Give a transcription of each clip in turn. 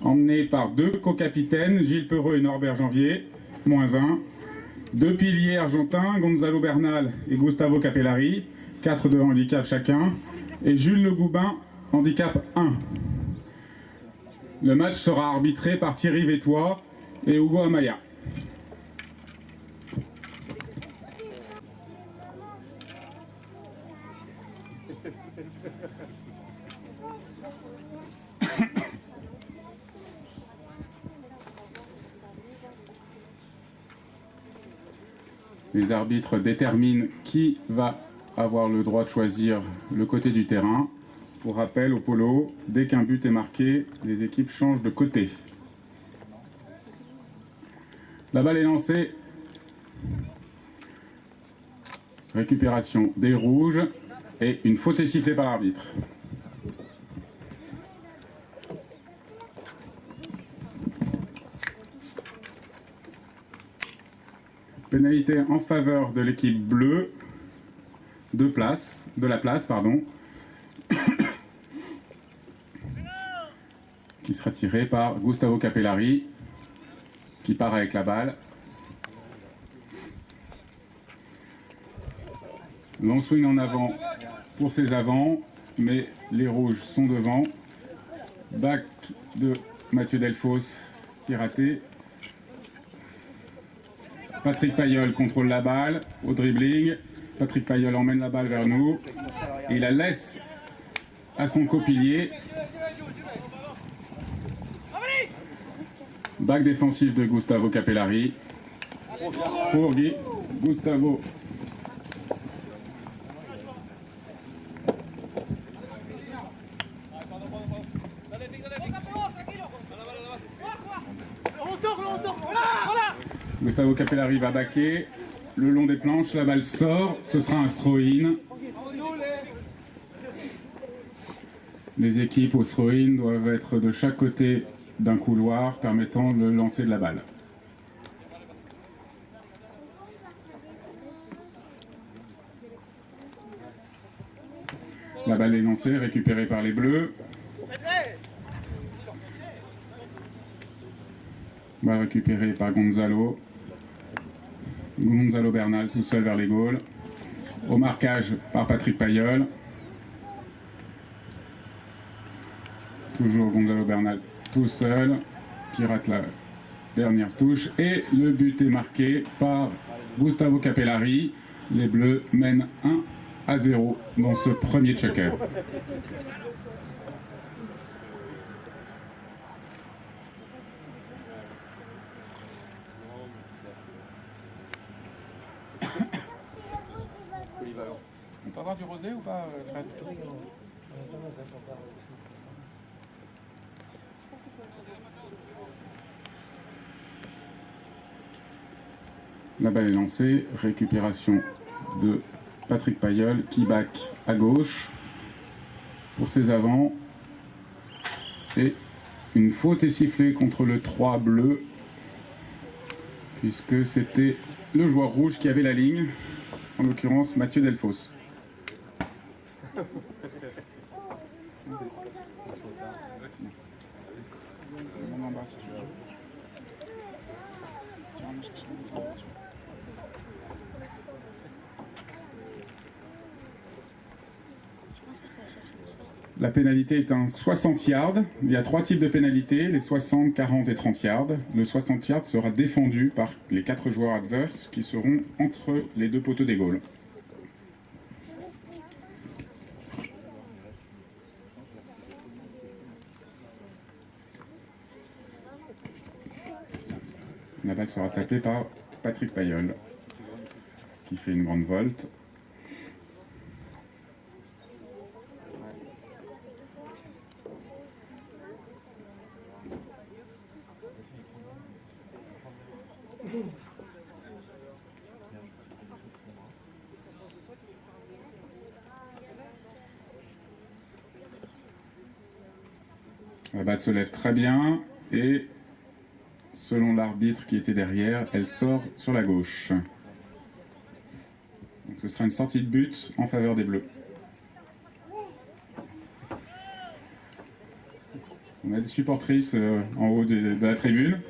Emmené par deux co-capitaines, Gilles Perreux et Norbert Janvier, -1. Deux piliers argentins, Gonzalo Bernal et Gustavo Capellari, 4 de handicap chacun. Et Jules Le Goubin, handicap 1. Le match sera arbitré par Thierry Vétois et Hugo Amaya. Les arbitres déterminent qui va avoir le droit de choisir le côté du terrain. Pour rappel, au polo, dès qu'un but est marqué, les équipes changent de côté. La balle est lancée. Récupération des rouges et une faute est sifflée par l'arbitre. Pénalité en faveur de l'équipe bleue de la place, qui sera tirée par Gustavo Capellari, qui part avec la balle. Long swing en avant pour ses avants, mais les rouges sont devant. Back de Mathieu Delfos qui est raté. Patrick Pailleul contrôle la balle au dribbling. Patrick Pailleul emmène la balle vers nous. Et il la laisse à son copilier. Back défensif de Gustavo Capellari. Pour Gustavo. Gustavo Capellari va backer le long des planches, la balle sort, ce sera un throw-in. Les équipes au throw-in doivent être de chaque côté d'un couloir permettant le lancer de la balle. La balle est lancée, récupérée par les bleus. Balle récupérée par Gonzalo Bernal tout seul vers les goals. Au marquage par Patrick Pailleul. Toujours Gonzalo Bernal tout seul qui rate la dernière touche. Et le but est marqué par Gustavo Capellari. Les bleus mènent 1-0 dans ce premier checker. On peut avoir du rosé ou pas, Fred? La balle est lancée, récupération de Patrick Pailleul qui back à gauche pour ses avants. Et une faute est sifflée contre le 3 bleu, puisque c'était le joueur rouge qui avait la ligne, en l'occurrence Mathieu Delfos. La pénalité est un 60 yards. Il y a 3 types de pénalités, les 60, 40 et 30 yards. Le 60 yards sera défendu par les 4 joueurs adverses qui seront entre les 2 poteaux des goals. La balle sera tapée par Patrick Pailleul qui fait une grande volte. La balle se lève très bien et, selon l'arbitre qui était derrière, elle sort sur la gauche. Donc ce sera une sortie de but en faveur des Bleus. On a des supportrices en haut de la tribune.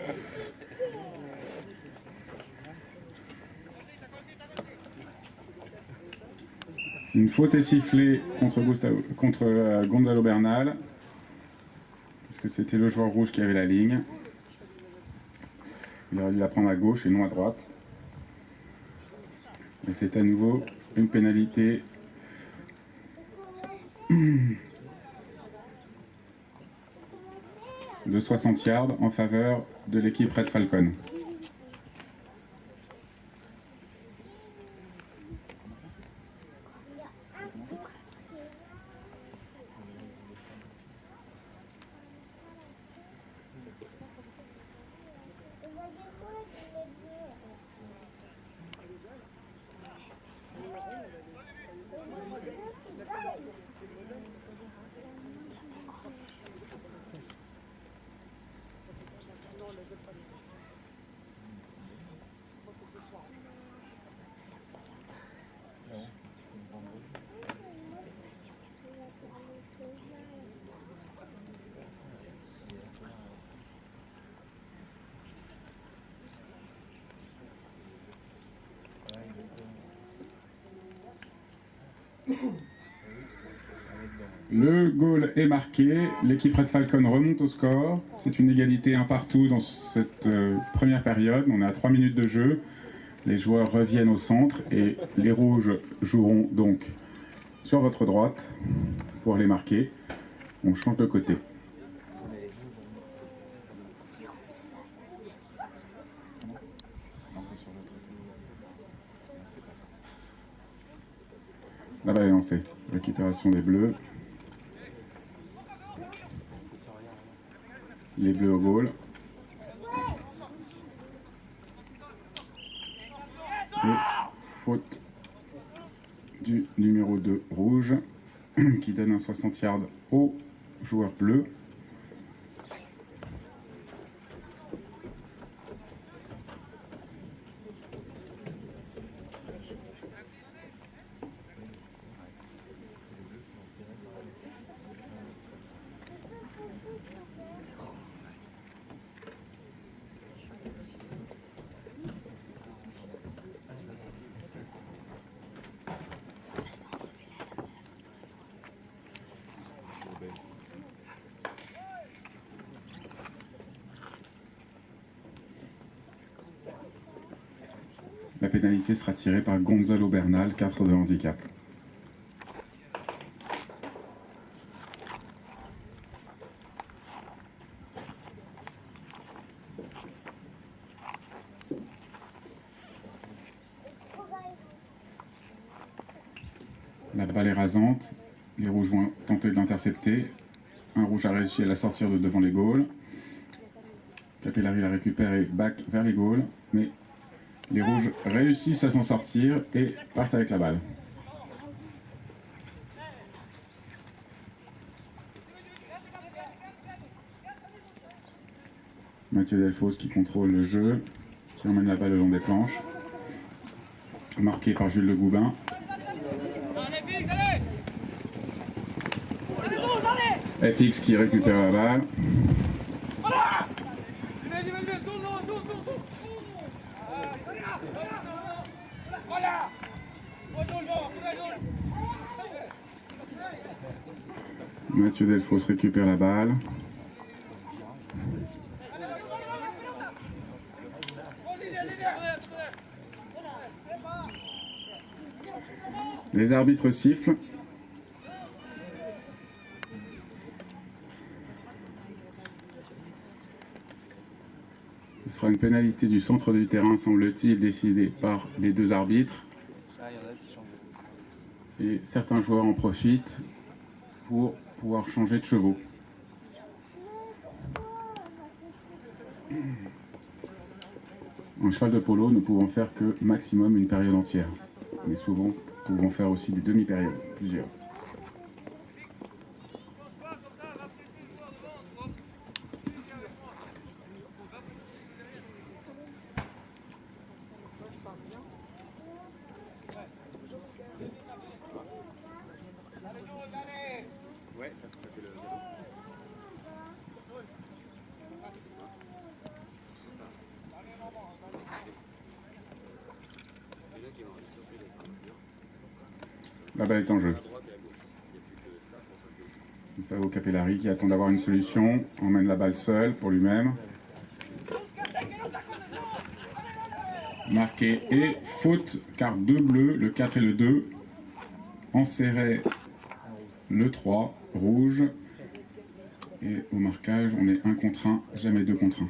Une faute est sifflée contre Gonzalo Bernal, parce que c'était le joueur rouge qui avait la ligne. Il aurait dû la prendre à gauche et non à droite. Et c'est à nouveau une pénalité de 60 yards en faveur de l'équipe Red Falcon. Le goal est marqué, l'équipe Red Falcon remonte au score. C'est une égalité un partout dans cette première période. On est à 3 minutes de jeu. Les joueurs reviennent au centre et les rouges joueront donc sur votre droite pour les marquer. On change de côté. La balle est lancée. Récupération des bleus. Les bleus au goal. Et faute du numéro 2 rouge qui donne un 60 yards au joueur bleu. La pénalité sera tirée par Gonzalo Bernal, 4 de handicap. La balle est rasante, les rouges vont tenter de l'intercepter. Un rouge a réussi à la sortir de devant les goals. Capellari la récupère et back vers les goals, mais les rouges réussissent à s'en sortir et partent avec la balle. Mathieu Delfos qui contrôle le jeu, qui emmène la balle le long des planches. Marqué par Jules Le Goubin. FX qui récupère la balle. Mathieu Delfos récupère la balle. Les arbitres sifflent. Ce sera une pénalité du centre du terrain, semble-t-il, décidée par les deux arbitres. Et certains joueurs en profitent pour pouvoir changer de chevaux. En cheval de polo, nous pouvons faire que maximum une période entière. Mais souvent, nous pouvons faire aussi des demi-périodes, plusieurs. La balle est en jeu. Gustavo Capellari qui attend d'avoir une solution, emmène la balle seul pour lui-même. Marqué et faute, car 2 bleus, le 4 et le 2, enserraient le 3, rouge. Et au marquage, on est 1 contre 1, jamais 2 contre 1.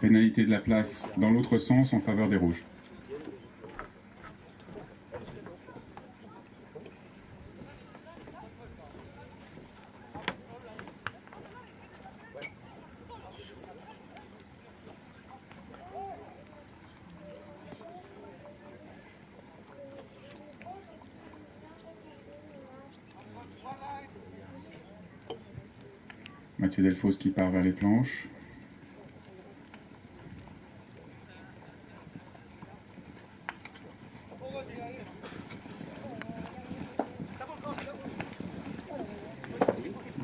Pénalité de la place dans l'autre sens en faveur des rouges. Mathieu Delfos qui part vers les planches.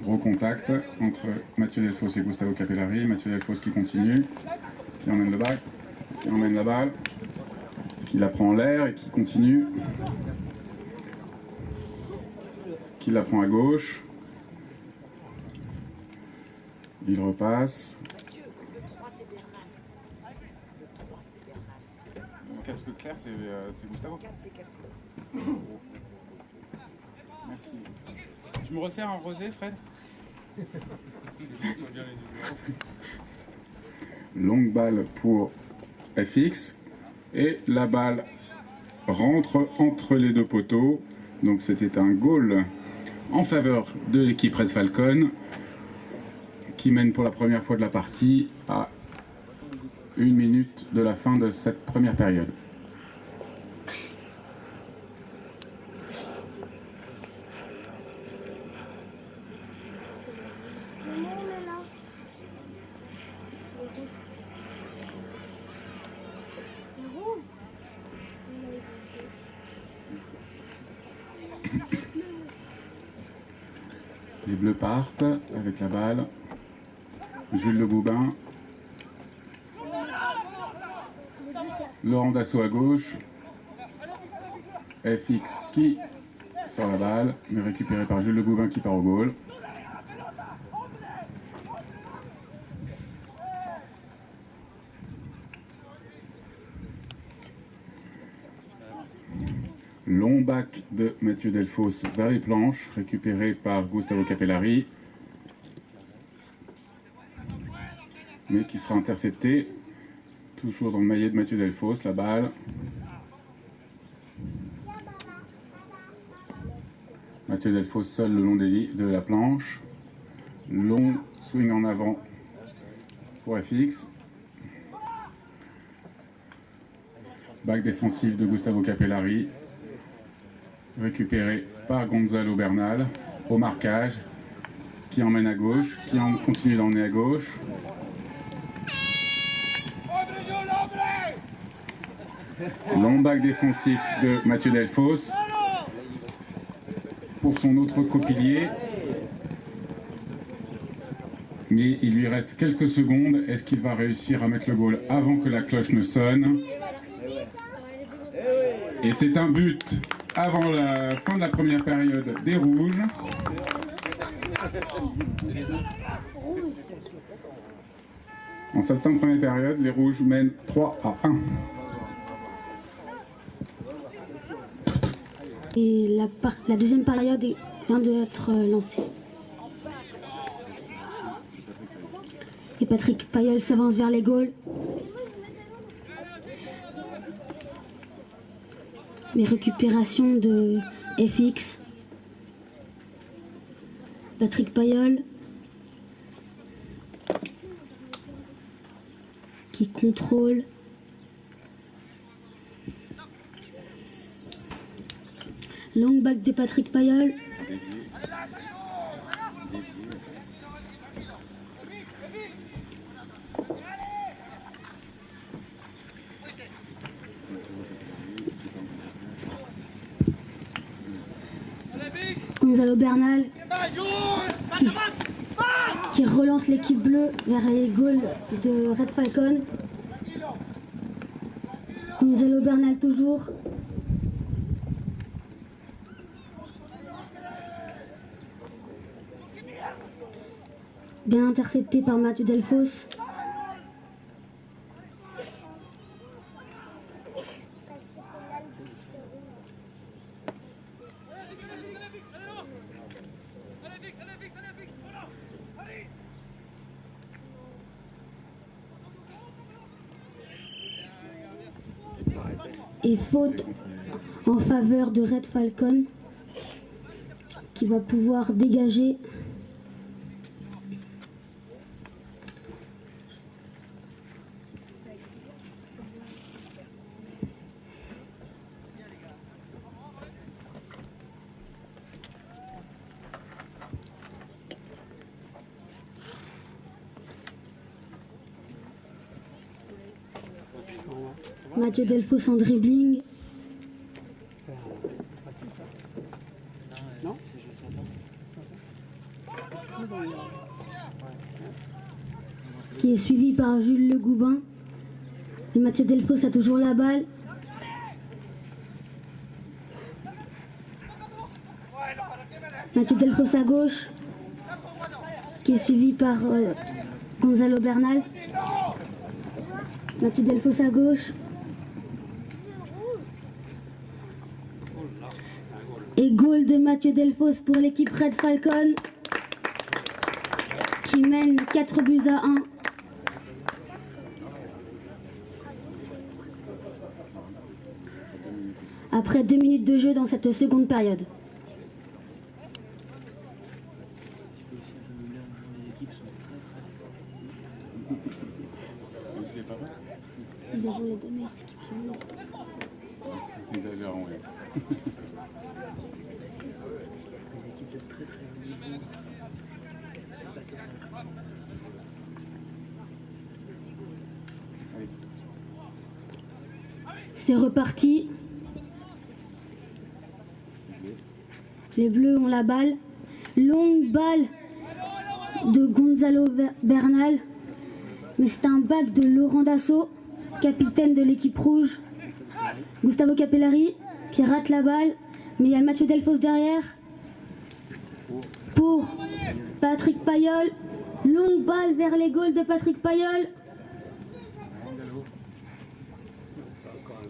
Gros contact entre Mathieu Delfos et Gustavo Capellari. Mathieu Delfos qui continue, qui emmène le bac, qui emmène la balle, qui la prend en l'air et qui continue, qui la prend à gauche. Il repasse. Mon casque clair, c'est Gustavo. Merci. Tu me resserres un rosé, Fred? Longue balle pour FX. Et la balle rentre entre les deux poteaux. Donc c'était un goal en faveur de l'équipe Red Falcon, qui mène pour la première fois de la partie à 1 minute de la fin de cette première période. Les bleus partent avec la balle. Jules Le Goubin. Laurent Dassault à gauche. FX qui sort la balle, mais récupéré par Jules Le Goubin qui part au goal. Long bac de Mathieu Delfos vers les planches, récupéré par Gustavo Capellari, mais qui sera intercepté, toujours dans le maillet de Mathieu Delfos, la balle. Mathieu Delfos seul le long de la planche, long swing en avant pour FX. Bac défensif de Gustavo Capellari, récupéré par Gonzalo Bernal au marquage, qui emmène à gauche, qui continue d'emmener à gauche. Long bac défensif de Mathieu Delfos pour son autre copilier. Mais il lui reste quelques secondes. Est-ce qu'il va réussir à mettre le goal avant que la cloche ne sonne? Et c'est un but avant la fin de la première période des Rouges. En cette fin de première période, les Rouges mènent 3-1. Et la deuxième période vient d'être lancée. Et Patrick Payol s'avance vers les goals. Mais récupération de FX. Patrick Payol qui contrôle. Long back de Patrick Payol. Gonzalo Bernal qui relance l'équipe bleue vers les goals de Red Falcon. Gonzalo Bernal toujours. Bien intercepté par Mathieu Delfos. Et faute en faveur de Red Falcon qui va pouvoir dégager. Mathieu Delfos en dribbling. Qui est suivi par Jules Le Goubin. Et Mathieu Delfos a toujours la balle. Mathieu Delfos à gauche. Qui est suivi par Gonzalo Bernal. Mathieu Delfos à gauche. Et goal de Mathieu Delfos pour l'équipe Red Falcon qui mène 4-1. Après 2 minutes de jeu dans cette seconde période. Exagérons, oui. C'est reparti. Les Bleus ont la balle. Longue balle de Gonzalo Bernal. Mais c'est un bac de Laurent Dassault, capitaine de l'équipe rouge. Gustavo Capellari qui rate la balle. Mais il y a Mathieu Delfos derrière. Pour Patrick Payol. Longue balle vers les goals de Patrick Payol.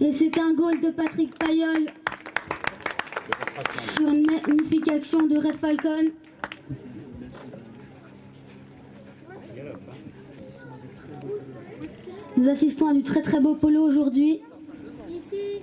Et c'est un goal de Patrick Payol sur une magnifique action de Red Falcon. Nous assistons à du très beau polo aujourd'hui. Ici.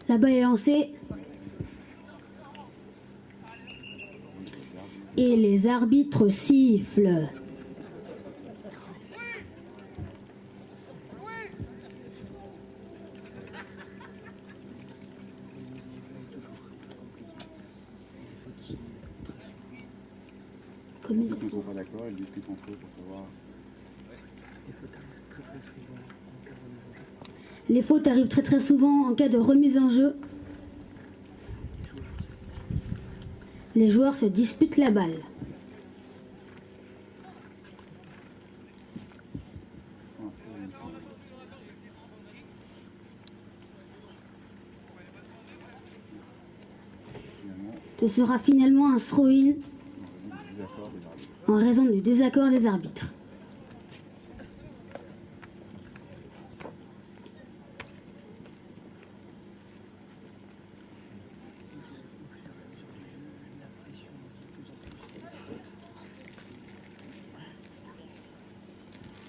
La balle est lancée. Et les arbitres sifflent. Ils ne sont pas d'accord, ils discutent entre eux pour savoir. Les fautes arrivent très souvent en cas de remise en jeu. Les joueurs se disputent la balle. Ce sera finalement un throw-in en raison du désaccord des arbitres.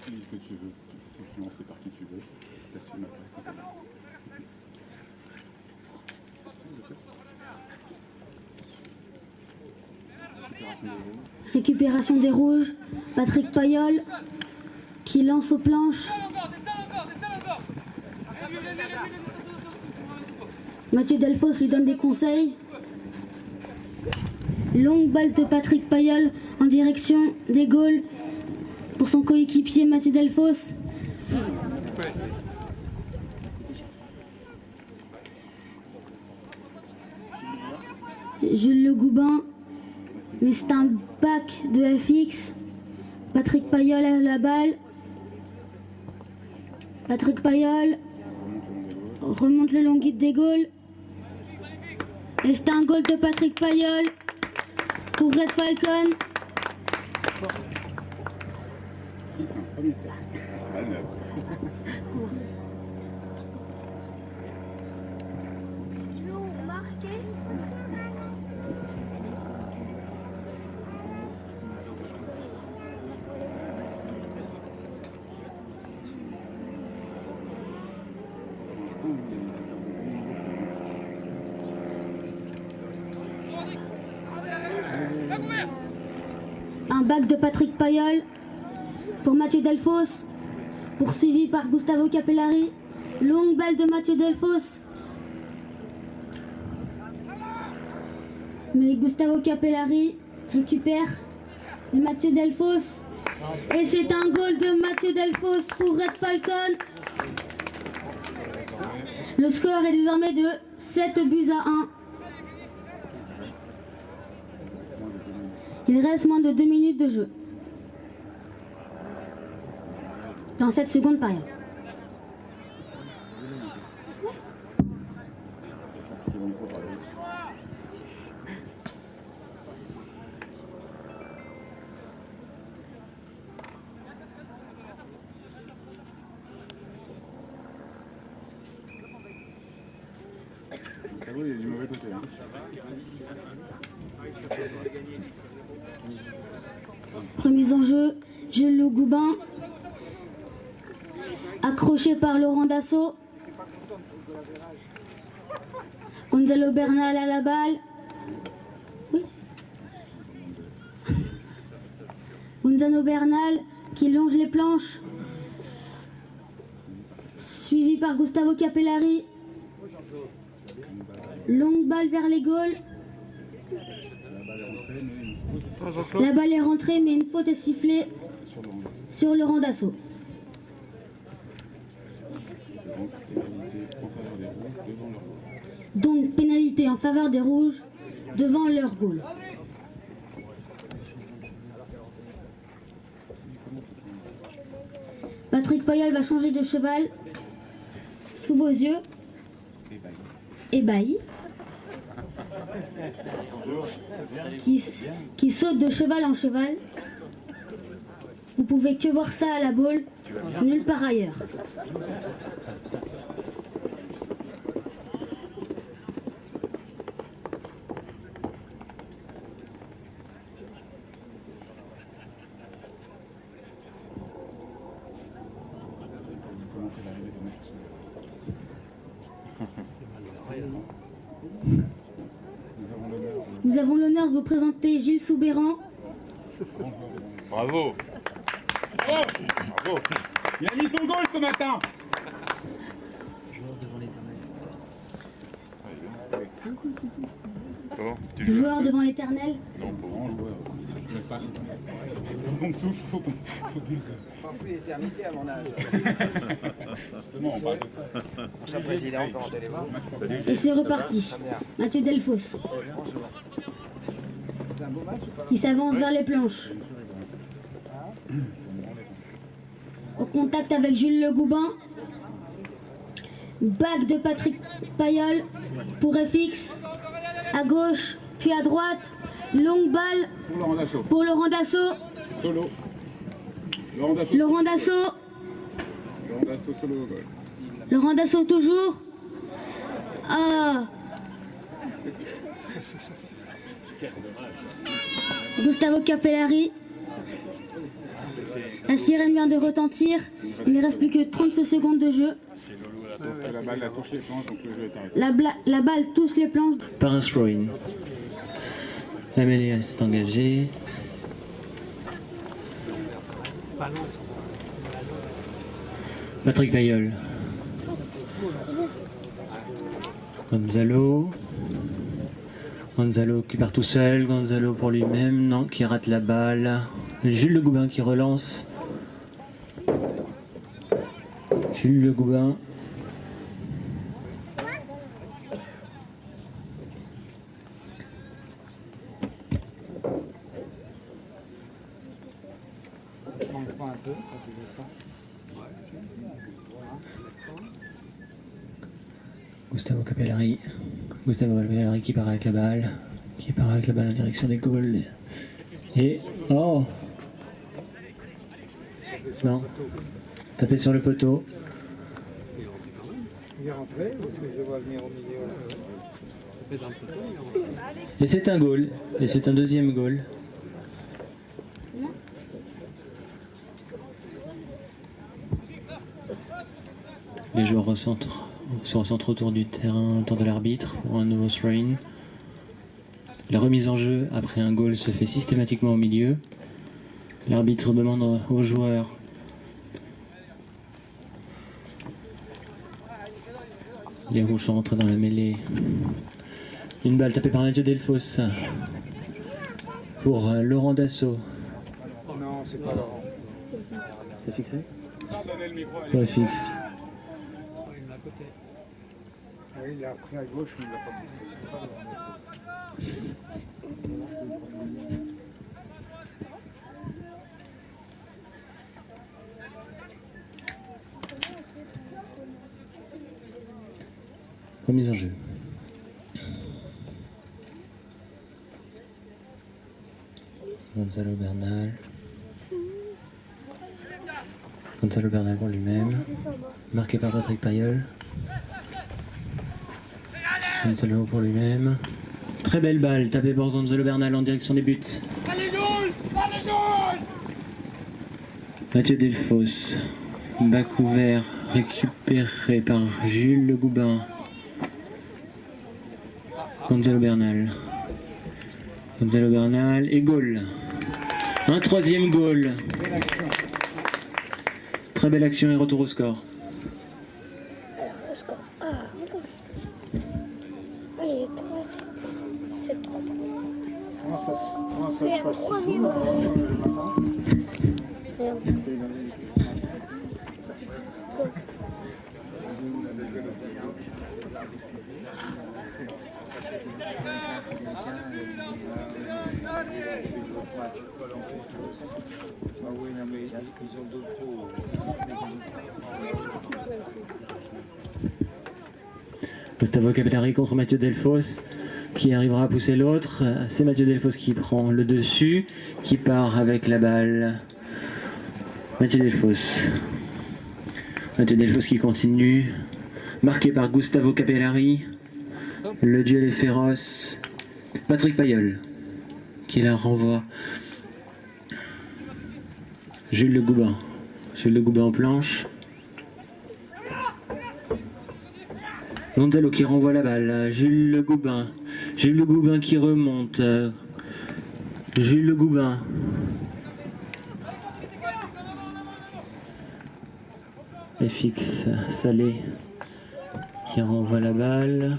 Dis ce que tu veux, c'est influencé par qui tu veux, t'assumes après. Récupération des rouges, Patrick Payol qui lance aux planches. Mathieu Delfos lui donne des conseils. Longue balle de Patrick Payol en direction des goals pour son coéquipier Mathieu Delfos. Jules Le Goubin, mais c'est un bac de FX. Patrick Payol à la balle. Patrick Payol remonte le long guide des Gaules. Et c'est un goal de Patrick Payol pour Red Falcon. Si, c'est un premier cercle. Un bac de Patrick Payol pour Mathieu Delfos, poursuivi par Gustavo Capellari. Longue balle de Mathieu Delfos. Mais Gustavo Capellari récupère. Et Mathieu Delfos. Et c'est un goal de Mathieu Delfos pour Red Falcon. Le score est désormais de 7-1. Il reste moins de 2 minutes de jeu. Dans cette seconde période. Ça vaut, il y a du mauvais côté. Remise en jeu, Jules Le Goubin. Accroché par Laurent Dassault. Gonzalo Bernal à la balle. Oui. Gonzalo Bernal qui longe les planches. Suivi par Gustavo Capellari. Longue balle vers les Gaules. La balle est rentrée, mais une faute est sifflée sur Laurent Dassault. Donc pénalité en faveur des Rouges devant leur goal. Patrick Payol va changer de cheval sous vos yeux. Ébahi. Qui saute de cheval en cheval. Vous pouvez que voir ça à la balle, nulle part ailleurs. Nous avons l'honneur de vous présenter Gilles Soubéran. Bravo. Bravo. Bravo. Il a mis son goal ce matin. Joueur devant l'Éternel. Non, pas grand joueur. Mais pas. Faut qu'on souffle, faut qu'on dise. Pas plus d'éternité à mon âge. Justement, on parle de ça. Cher président, comment allez-vous? Et c'est reparti. Mathieu Delfos. Bonjour. C'est un beau match ou pas? Qui s'avance vers les planches. Au contact avec Jules Le Goubin. Back de Patrick Payol pour FX. À gauche, puis à droite. Longue balle pour Laurent Dassault. Solo. Laurent Dassault. Laurent Dassault. Laurent Dassault solo au goal. Laurent Dassault toujours. Ah. Gustavo Capellari. La sirène vient de retentir. Il ne reste plus que 30 secondes de jeu. La balle touche les planches, donc le jeu est arrêté. La balle touche les planches. Par un throw-in. La mêlée reste engagée. Patrick Payol. Gonzalo. Gonzalo qui part tout seul. Gonzalo pour lui-même. Non, qui rate la balle. Jules Le Goubin qui relance. Jules Le Goubin. peu quand tu descends. Gustavo Capellari qui part avec la balle. En direction des goals. Et. Oh! Non. Tapé sur le poteau. Il est rentré, parce que je le vois venir au milieu. Et c'est un goal. Et c'est un deuxième goal. Les joueurs se recentrent autour du terrain, autour de l'arbitre pour un nouveau throw-in. La remise en jeu après un goal se fait systématiquement au milieu. L'arbitre demande aux joueurs les rouges sont rentrés dans la mêlée. Une balle tapée par Mathieu Delfos pour Laurent Dassault. Non, c'est pas Laurent. C'est fixé? Donnez le micro. Ouais, fixe. Oui, il a pris à gauche, mais il l'a pas pris. Remise en jeu. Gonzalo Bernal pour lui-même. Marqué par Patrick Payol. Gonzalo pour lui-même. Très belle balle tapée par Gonzalo Bernal en direction des buts. Mathieu Delfos. Bas couvert récupéré par Jules Le Goubin. Gonzalo Bernal et goal. Un troisième goal. Très belle action et retour au score. Alors, le score. Allez, 3-7. 7-3. Comment ça se passe? Troisième. Gustavo Capellari contre Mathieu Delfos qui arrivera à pousser l'autre. C'est Mathieu Delfos qui prend le dessus, qui part avec la balle. Mathieu Delfos qui continue. Marqué par Gustavo Capellari. Le duel est féroce. Patrick Payol qui la renvoie. Jules Le Goubin en planche. Gonzalo qui renvoie la balle. Jules Le Goubin qui remonte. Jules Le Goubin. FX Salé qui renvoie la balle.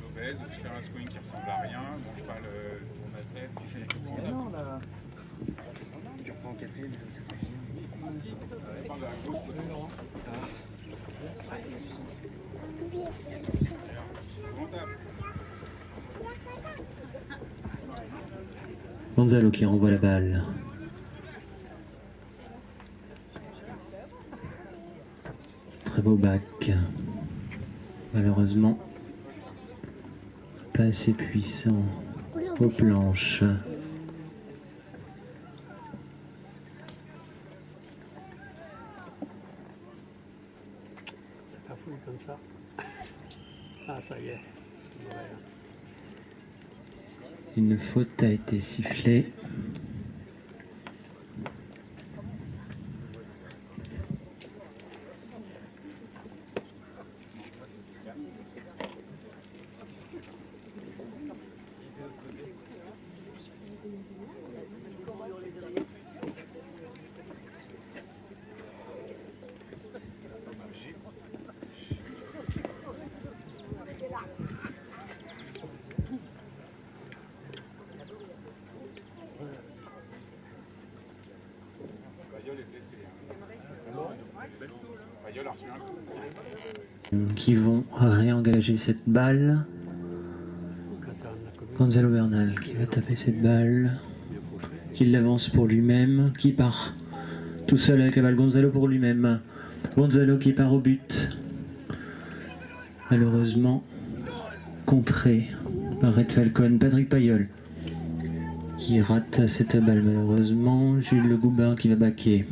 Obèse, je fais un swing qui ressemble à rien, bon je fais mon athlète, qui fait les choses. Non, là. Tu reprends en quatrième, c'est pas Gonzalo qui renvoie la balle. Très beau bac. Malheureusement, pas assez puissant aux planches. C'est pas fou comme ça. Ah, ça y est. Une faute a été sifflée. qui vont réengager cette balle. Gonzalo Bernal qui va taper cette balle. Il l'avance pour lui-même, qui part tout seul avec la balle. Gonzalo pour lui-même. Gonzalo qui part au but. Malheureusement, contré par Red Falcon. Patrick Payol qui rate cette balle malheureusement. Jules Le Goubin qui va baquer.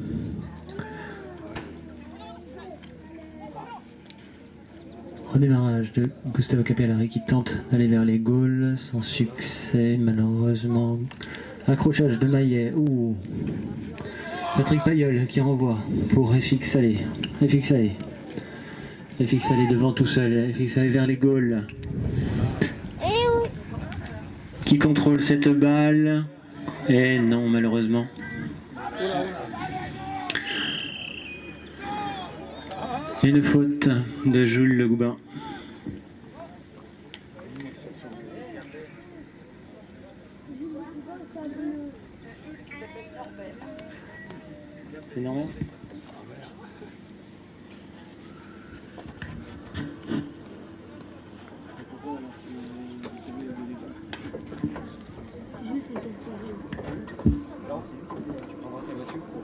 Redémarrage de Gustavo Capellari qui tente d'aller vers les goals sans succès malheureusement. Accrochage de Maillet. Ouh. Patrick Payol qui renvoie pour FX Salé. FX Salé. FX Salé devant tout seul. FX Salé vers les goals. Qui contrôle cette balle. Et non malheureusement. Une faute de Jules Le Goubin. C'est normal. Tu prendras ta voiture pour...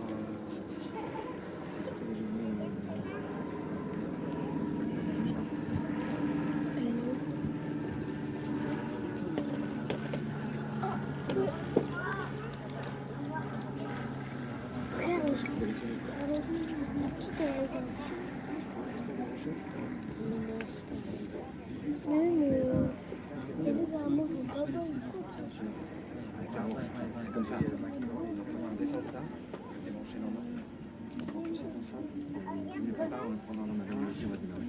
C'est comme ça. On descend de ça, débrancher normalement. On prend tout ça comme ça. Je ne prépare, on le prendra dans ma valise ici, on va démarrer.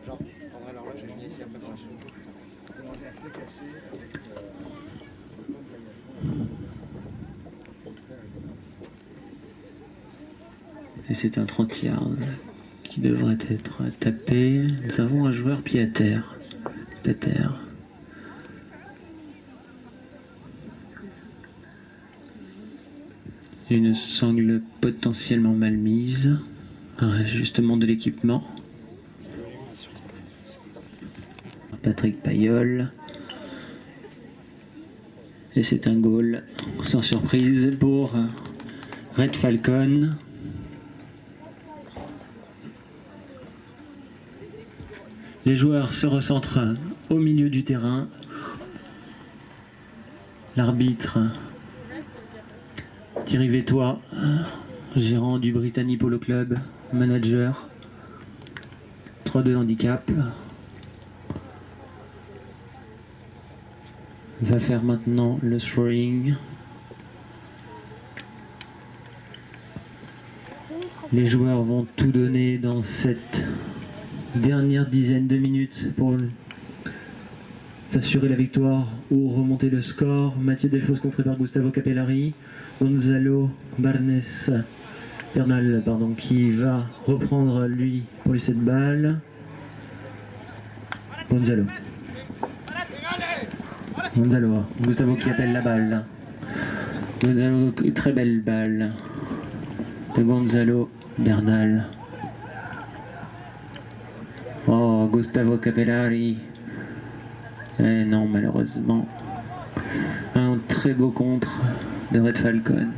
Genre, je prendrai l'horloge et je viens ici après pour la suite. Et c'est un 30 yards qui devrait être tapé. Nous avons un joueur pied à terre. Pied à terre. Une sangle potentiellement mal mise. Un réajustement de l'équipement. Patrick Payol. Et c'est un goal sans surprise pour Red Falcon. Les joueurs se recentrent au milieu du terrain. L'arbitre Thierry Vétois, gérant du Brittany Polo Club, manager, 3-2 handicap, va faire maintenant le throwing. Les joueurs vont tout donner dans cette dernière dizaine de minutes pour s'assurer la victoire ou remonter le score. Mathieu Delfos contré par Gustavo Capellari. Gonzalo Bernal qui va reprendre lui pour lui cette balle. Gonzalo, Gustavo qui appelle la balle. Gonzalo, très belle balle de Gonzalo Bernal. Oh, Gustavo Capellari. Et non, malheureusement. Un très beau contre de Red Falcon.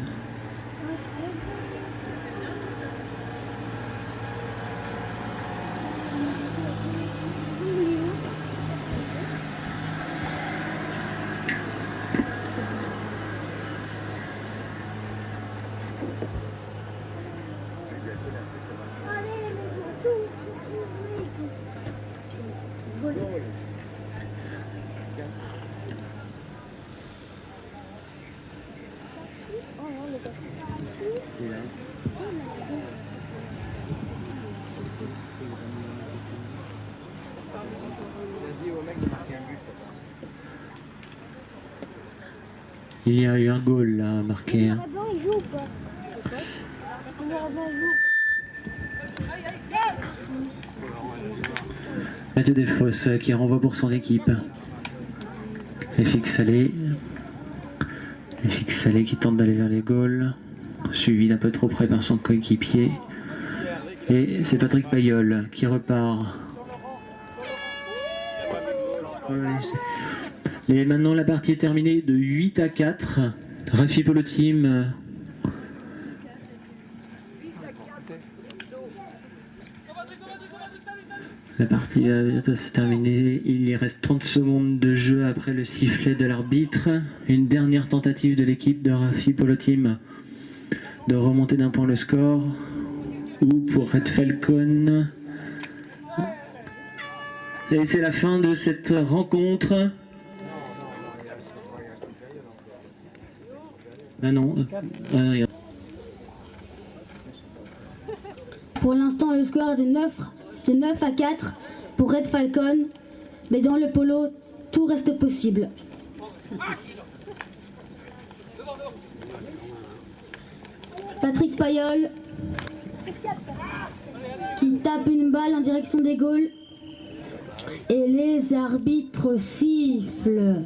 Il y a eu un goal là marqué. Il joue ou pas? Mathieu Delfos qui renvoie pour son équipe. FX Salé. FX Salé qui tente d'aller vers les goals. Suivi d'un peu trop près par son coéquipier. Et c'est Patrick Payol qui repart. Et maintenant la partie est terminée de 8-4. Rafi Polo Team. La partie va bientôt se terminer. Il y reste 30 secondes de jeu après le sifflet de l'arbitre. Une dernière tentative de l'équipe de Rafi Polo Team de remonter d'un point le score. Ou pour Red Falcon. Et c'est la fin de cette rencontre. Ah non. Pour l'instant, le score est de 9-4 pour Red Falcon, mais dans le polo, tout reste possible. Patrick Payol qui tape une balle en direction des goals et les arbitres sifflent.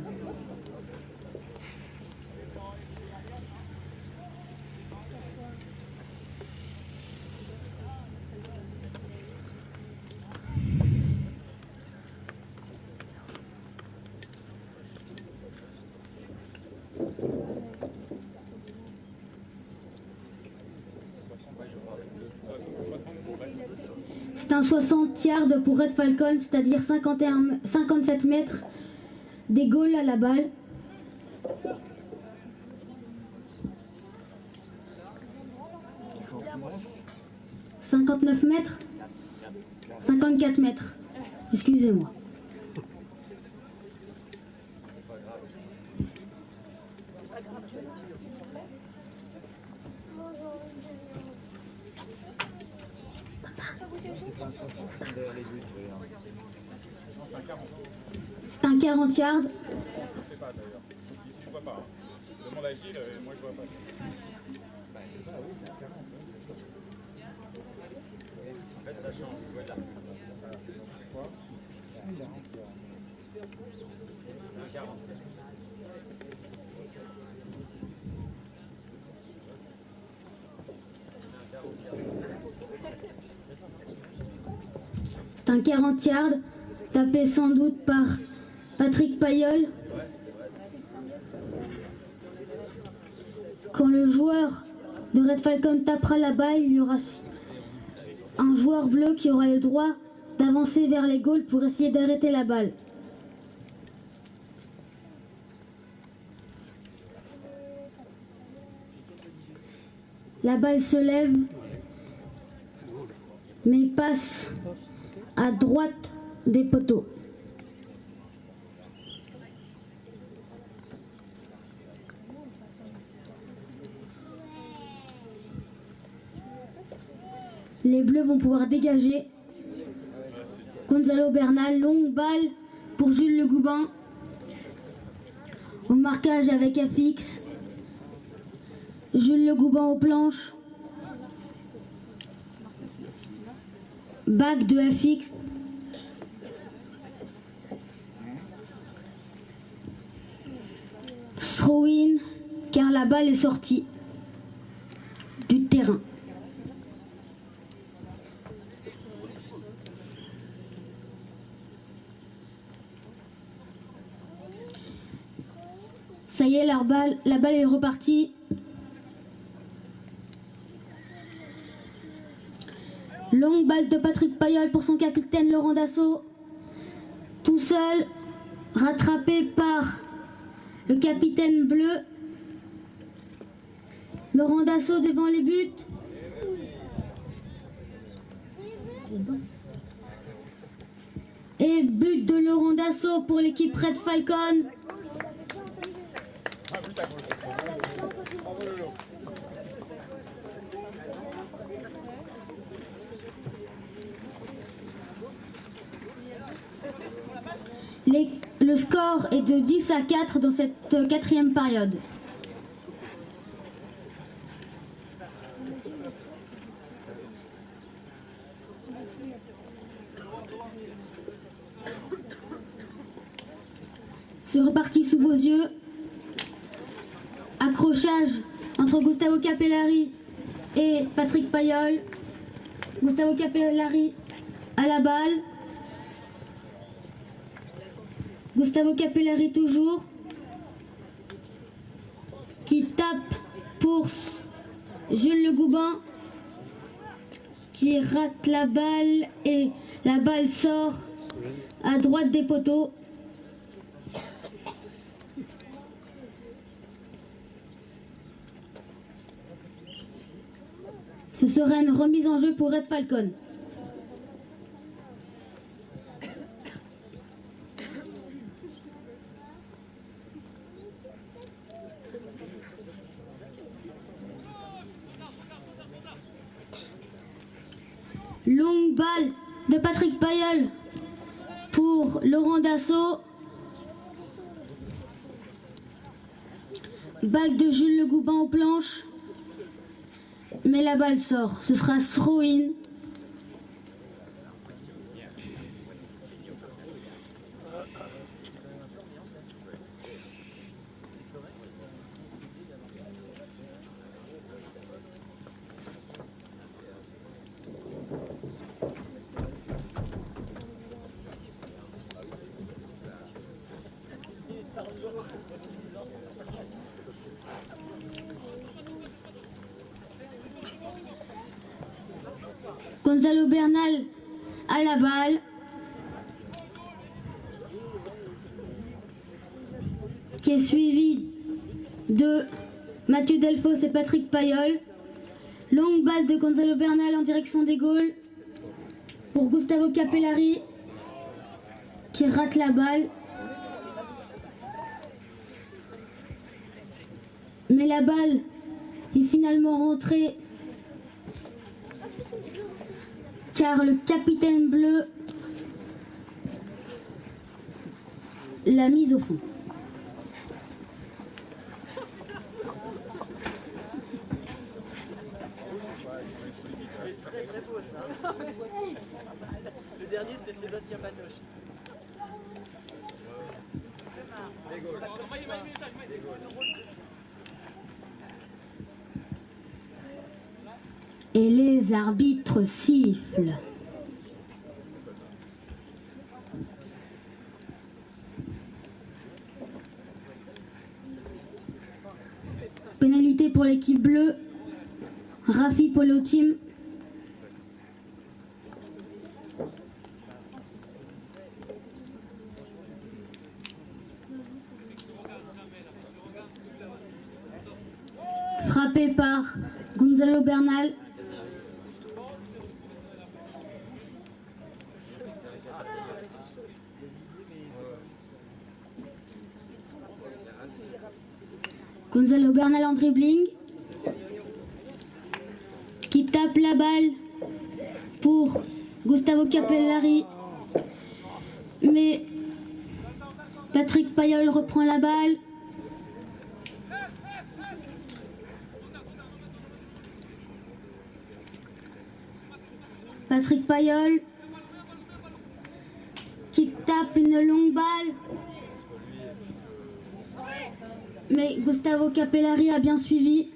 C'est un 60 yards pour Red Falcon, c'est-à-dire 57 mètres des goals à la balle. « 59 mètres 54 mètres. Excusez-moi. C'est un 40 yards. Je sais pas d'ailleurs. Ici je vois pas. Demande à Gilles, moi je vois pas. En fait ça change, je vois l'article. C'est un 40 yards, tapé sans doute par Patrick Payol. Quand le joueur de Red Falcon tapera la balle, il y aura un joueur bleu qui aura le droit d'avancer vers les goals pour essayer d'arrêter la balle. La balle se lève, mais passe à droite des poteaux. Les Bleus vont pouvoir dégager. Gonzalo Bernal, longue balle pour Jules Le Goubin. Au marquage avec FX. Jules Le Goubin aux planches. Back de FX. Throw-in, car la balle est sortie du terrain. Ça y est, la balle est repartie. Longue balle de Patrick Payol pour son capitaine Laurent Dassault. Tout seul, rattrapé par le capitaine bleu. Laurent Dassault devant les buts. Et but de Laurent Dassault pour l'équipe Red Falcon. Le score est de 10-4 dans cette quatrième période. C'est reparti sous vos yeux. Accrochage entre Gustavo Capellari et Patrick Payol. Gustavo Capellari à la balle. Gustavo Capellari toujours. Qui tape pour Jules Le Goubin. Qui rate la balle et la balle sort à droite des poteaux. Ce sera une remise en jeu pour Red Falcon. Longue balle de Patrick Payol pour Laurent Dassault. Balle de Jules Le Goubin aux planches. Mais la balle sort. Ce sera throw-in. Gonzalo Bernal à la balle. Qui est suivi de Mathieu Delfos et Patrick Payol. Longue balle de Gonzalo Bernal en direction des goals pour Gustavo Capellari qui rate la balle. Mais la balle est finalement rentrée car le capitaine bleu l'a mise au fond. C'est très très beau ça. Le dernier c'était Sébastien Patoche. Et les arbitres sifflent. Pénalité pour l'équipe bleue. Rafi Polo Team. Frappé par Gonzalo Bernal. Gonzalo Bernal en dribbling. Qui tape la balle pour Gustavo Capellari. Mais Patrick Payol reprend la balle. Patrick Payol qui tape une longue balle. Mais Gustavo Capellari a bien suivi.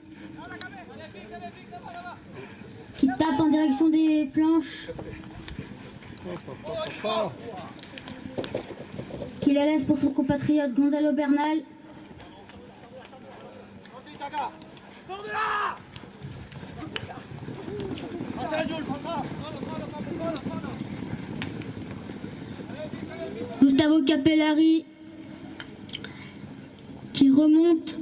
Qui tape en direction des planches. Qui la laisse pour son compatriote Gonzalo Bernal. Gustavo Capellari qui remonte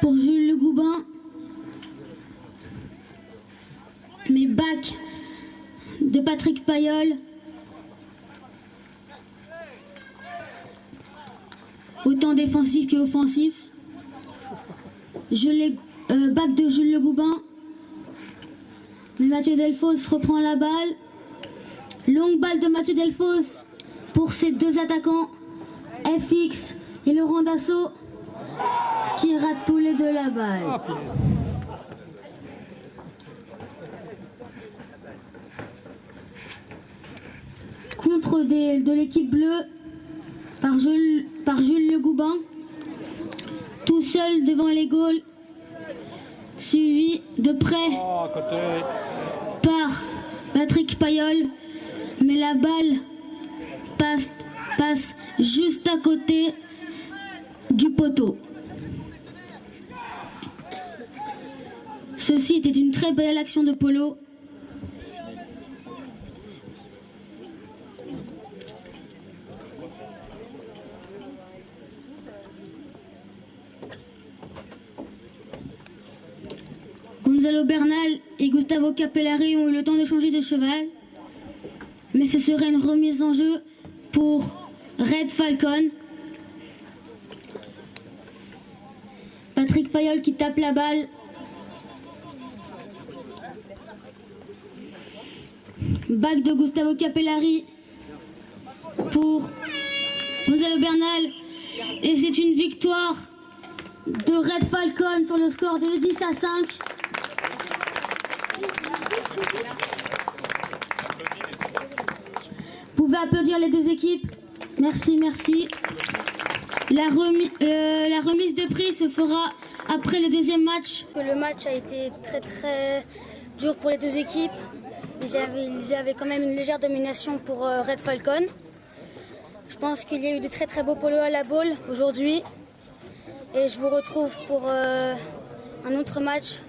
pour Jules Le Goubin, mais back de Patrick Payol. Autant défensif qu'offensif. Back de Jules Le Goubin, mais Mathieu Delfos reprend la balle. Longue balle de Mathieu Delfos pour ses deux attaquants, FX et Laurent Dassault, qui ratent tous les deux la balle. Contre de l'équipe bleue par Jules Le Goubin, tout seul devant les goals, suivi de près par Patrick Payol, mais la balle passe juste à côté du poteau. Ceci était une très belle action de Polo. Gonzalo Bernal et Gustavo Capellari ont eu le temps de changer de cheval, mais ce serait une remise en jeu pour Red Falcon. Patrick Payol qui tape la balle. Back de Gustavo Capellari pour Gonzalo Bernal. Et c'est une victoire de Red Falcon sur le score de 10-5. Vous pouvez applaudir les deux équipes. Merci, merci. La remise des prix se fera après le deuxième match. Le match a été très dur pour les deux équipes. Ils avaient quand même une légère domination pour Red Falcon. Je pense qu'il y a eu de très beaux polos à la balle aujourd'hui. Et je vous retrouve pour un autre match